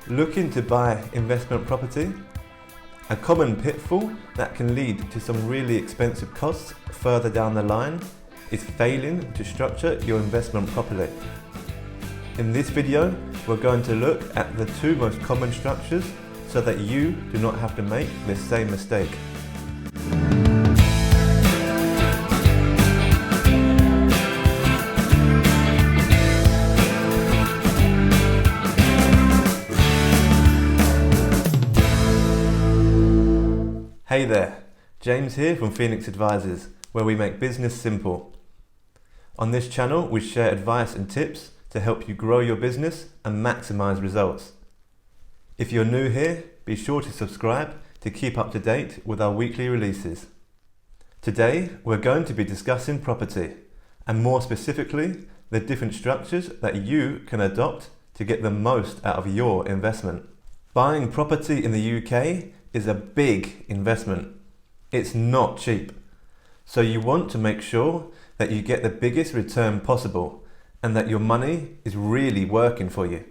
Looking to buy investment property? A common pitfall that can lead to some really expensive costs further down the line is failing to structure your investment properly. In this video, we're going to look at the two most common structures so that you do not have to make the same mistake. Hey there, James here from Phoenix Advisors, where we make business simple. On this channel, we share advice and tips to help you grow your business and maximize results. If you're new here, be sure to subscribe to keep up to date with our weekly releases. Today, we're going to be discussing property, and more specifically, the different structures that you can adopt to get the most out of your investment. Buying property in the UK is a big investment. It's not cheap. So you want to make sure that you get the biggest return possible and that your money is really working for you.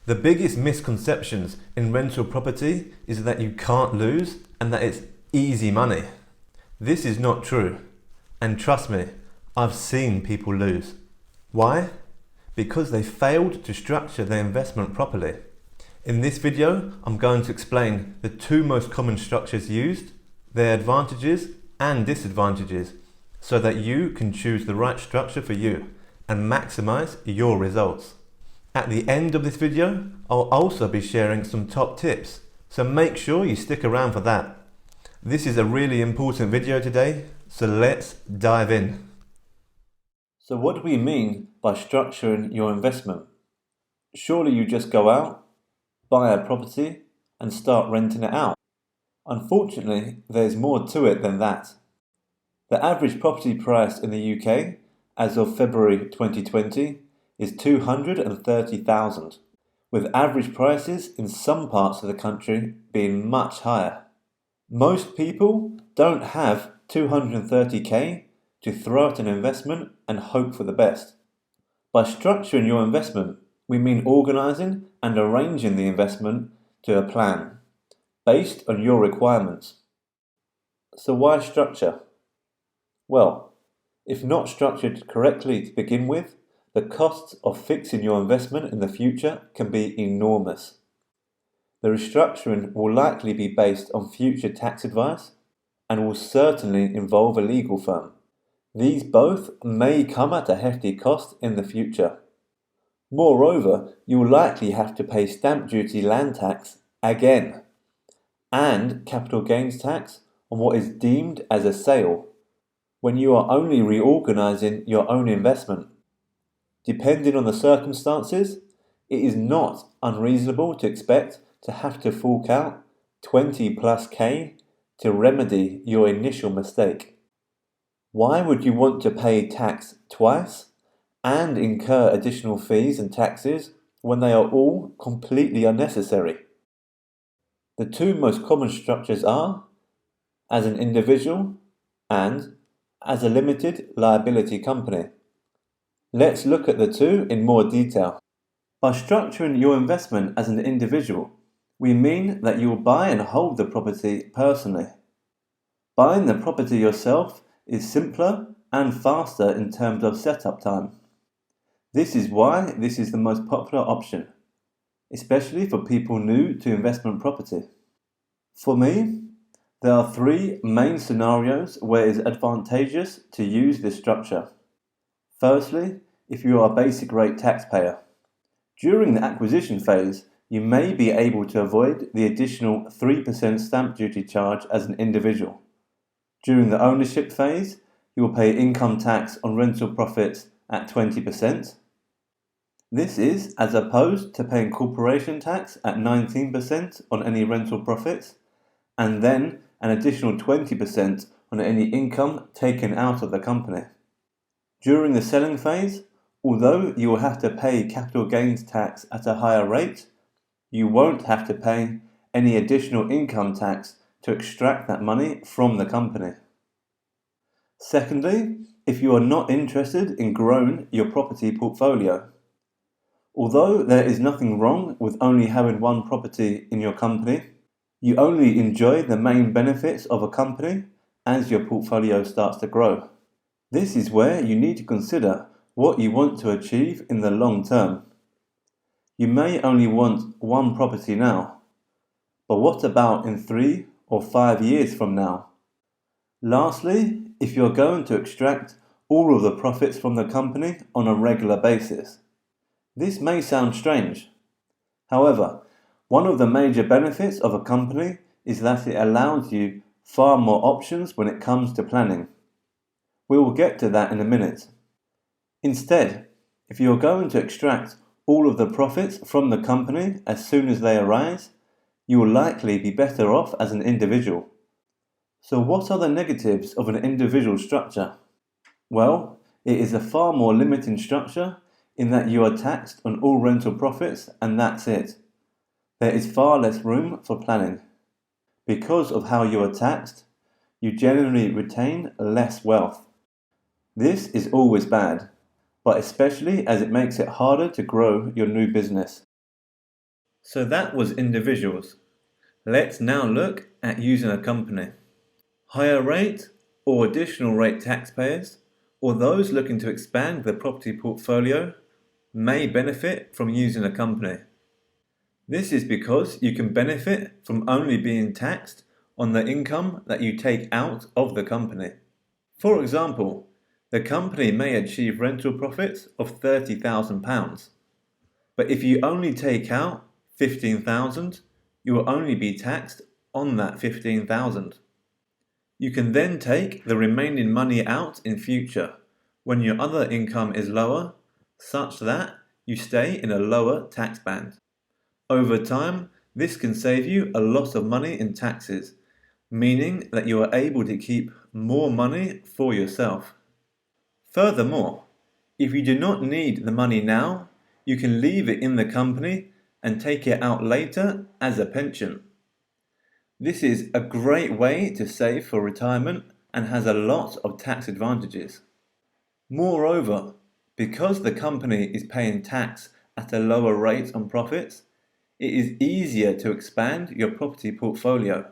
The biggest misconceptions in rental property is that you can't lose and that it's easy money. This is not true. And trust me, I've seen people lose. Why? Because they failed to structure their investment properly. In this video, I'm going to explain the two most common structures used, their advantages and disadvantages, so that you can choose the right structure for you and maximize your results. At the end of this video, I'll also be sharing some top tips, so make sure you stick around for that. This is a really important video today, so let's dive in. So what do we mean by structuring your investment? Surely you just go out, buy a property and start renting it out. Unfortunately, there's more to it than that. The average property price in the UK as of February 2020 is $230,000, with average prices in some parts of the country being much higher. Most people don't have $230,000 to throw at an investment and hope for the best. By structuring your investment, we mean organising and arranging the investment to a plan based on your requirements. So why structure? Well, if not structured correctly to begin with, the costs of fixing your investment in the future can be enormous. The restructuring will likely be based on future tax advice and will certainly involve a legal firm. These both may come at a hefty cost in the future. Moreover, you will likely have to pay stamp duty land tax again and capital gains tax on what is deemed as a sale when you are only reorganising your own investment. Depending on the circumstances, it is not unreasonable to expect to have to fork out 20+K to remedy your initial mistake. Why would you want to pay tax twice and incur additional fees and taxes when they are all completely unnecessary? The two most common structures are as an individual and as a limited liability company. Let's look at the two in more detail. By structuring your investment as an individual, we mean that you will buy and hold the property personally. Buying the property yourself is simpler and faster in terms of setup time. This is why this is the most popular option, especially for people new to investment property. For me, there are three main scenarios where it is advantageous to use this structure. Firstly, if you are a basic rate taxpayer. During the acquisition phase, you may be able to avoid the additional 3% stamp duty charge as an individual. During the ownership phase, you will pay income tax on rental profits at 20%. This is as opposed to paying corporation tax at 19% on any rental profits, and then an additional 20% on any income taken out of the company. During the selling phase, although you will have to pay capital gains tax at a higher rate, you won't have to pay any additional income tax to extract that money from the company. Secondly, if you are not interested in growing your property portfolio. Although there is nothing wrong with only having one property in your company, you only enjoy the main benefits of a company as your portfolio starts to grow. This is where you need to consider what you want to achieve in the long term. You may only want one property now, but what about in 3 or 5 years from now? Lastly, if you're going to extract all of the profits from the company on a regular basis. This may sound strange. However, one of the major benefits of a company is that it allows you far more options when it comes to planning. We will get to that in a minute. Instead, if you are going to extract all of the profits from the company as soon as they arise, you will likely be better off as an individual. So what are the negatives of an individual structure? Well, it is a far more limiting structure in that you are taxed on all rental profits and that's it. There is far less room for planning. Because of how you are taxed, you generally retain less wealth. This is always bad, but especially as it makes it harder to grow your new business. So that was individuals. Let's now look at using a company. Higher rate or additional rate taxpayers, or those looking to expand their property portfolio, may benefit from using a company. This is because you can benefit from only being taxed on the income that you take out of the company. For example, the company may achieve rental profits of £30,000, but if you only take out £15,000, you will only be taxed on that £15,000. You can then take the remaining money out in future when your other income is lower, such that you stay in a lower tax band. Over time, this can save you a lot of money in taxes, meaning that you are able to keep more money for yourself. Furthermore, if you do not need the money now, you can leave it in the company and take it out later as a pension. This is a great way to save for retirement and has a lot of tax advantages. Moreover, because the company is paying tax at a lower rate on profits, it is easier to expand your property portfolio.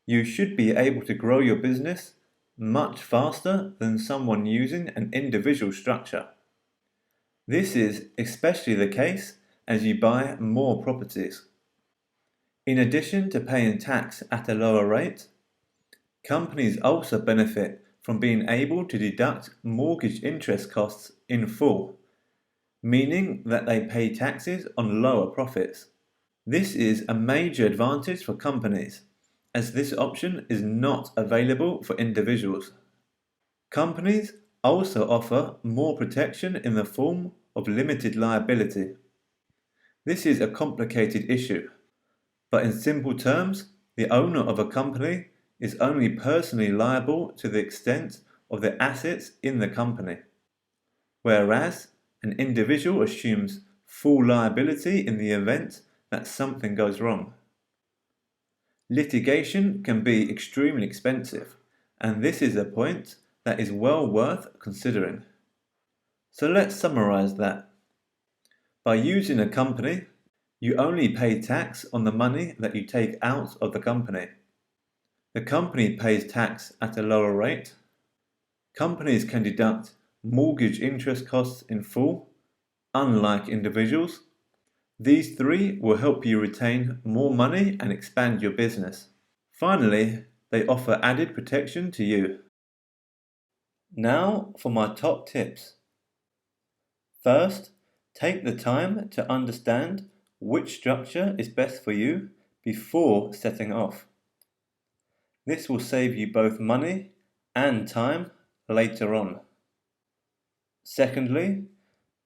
You should be able to grow your business much faster than someone using an individual structure. This is especially the case as you buy more properties. In addition to paying tax at a lower rate, companies also benefit from being able to deduct mortgage interest costs in full, meaning that they pay taxes on lower profits. This is a major advantage for companies, as this option is not available for individuals. Companies also offer more protection in the form of limited liability. This is a complicated issue, but in simple terms, the owner of a company is only personally liable to the extent of the assets in the company, whereas an individual assumes full liability in the event that something goes wrong. Litigation can be extremely expensive, and this is a point that is well worth considering. So let's summarize that. By using a company, you only pay tax on the money that you take out of the company. The company pays tax at a lower rate. Companies can deduct mortgage interest costs in full, unlike individuals. These three will help you retain more money and expand your business. Finally, they offer added protection to you. Now for my top tips. First, take the time to understand which structure is best for you before setting off. This will save you both money and time later on. Secondly,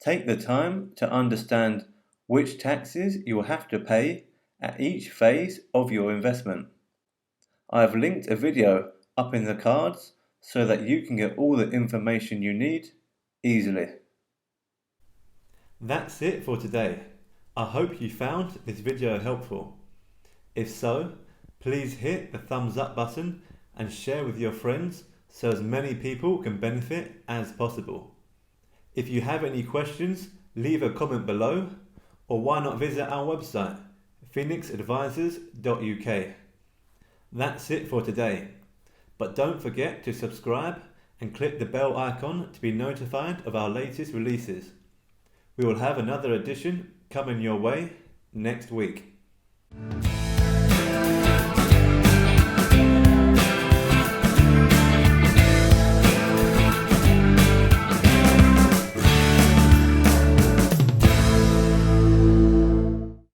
take the time to understand which taxes you will have to pay at each phase of your investment. I have linked a video up in the cards so that you can get all the information you need easily. That's it for today. I hope you found this video helpful. If so, please hit the thumbs up button and share with your friends so as many people can benefit as possible. If you have any questions, leave a comment below, or why not visit our website, phoenixadvisors.uk. That's it for today, but don't forget to subscribe and click the bell icon to be notified of our latest releases. We will have another edition coming your way next week.